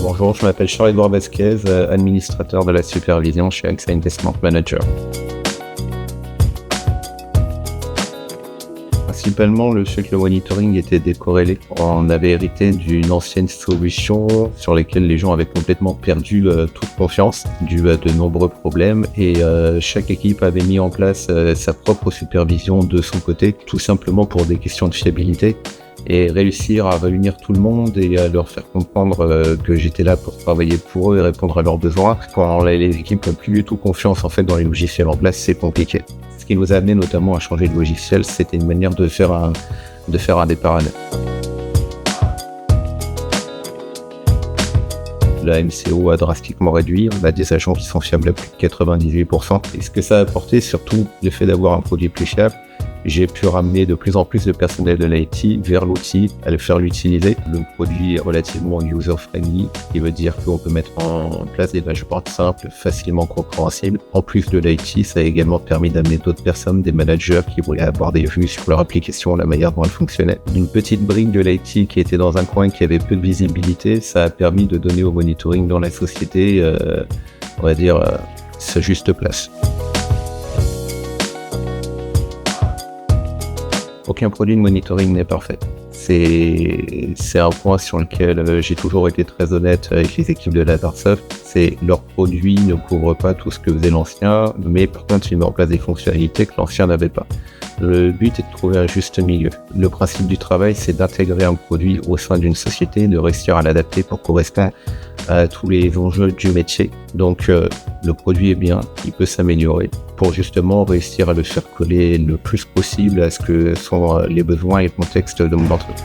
Bonjour, je m'appelle Charles-Edouard Vasquez, administrateur de la supervision chez AXA Investment Manager. Principalement, le fait que le monitoring était décorrélé. On avait hérité d'une ancienne solution sur laquelle les gens avaient complètement perdu toute confiance dû à de nombreux problèmes et chaque équipe avait mis en place sa propre supervision de son côté, tout simplement pour des questions de fiabilité et réussir à réunir tout le monde et à leur faire comprendre que j'étais là pour travailler pour eux et répondre à leurs besoins. Quand les équipes n'ont plus du tout confiance en fait dans les logiciels en place, c'est compliqué. Ce qui nous a amené notamment à changer de logiciel, c'était une manière de faire un départ à net. La MCO a drastiquement réduit, on a des agents qui sont fiables à plus de 98%. Et ce que ça a apporté, surtout le fait d'avoir un produit plus fiable, j'ai pu ramener de plus en plus de personnel de l'IT vers l'outil, à le faire l'utiliser. Le produit est relativement user-friendly, ce qui veut dire qu'on peut mettre en place des dashboards simples, facilement compréhensibles. En plus de l'IT, ça a également permis d'amener d'autres personnes, des managers qui voulaient avoir des vues sur leur application, la manière dont elle fonctionnait. Une petite brique de l'IT qui était dans un coin qui avait peu de visibilité, ça a permis de donner au monitoring dans la société, on va dire, sa juste place. Aucun produit de monitoring n'est parfait. C'est un point sur lequel j'ai toujours été très honnête avec les équipes de Datasoft. C'est leur produit ne couvre pas tout ce que faisait l'ancien, mais par contre il met en place des fonctionnalités que l'ancien n'avait pas. Le but est de trouver un juste milieu. Le principe du travail, c'est d'intégrer un produit au sein d'une société, de réussir à l'adapter pour correspondre à tous les enjeux du métier. Donc le produit est bien, il peut s'améliorer pour justement réussir à le faire coller le plus possible à ce que sont les besoins et le contexte de mon entreprise.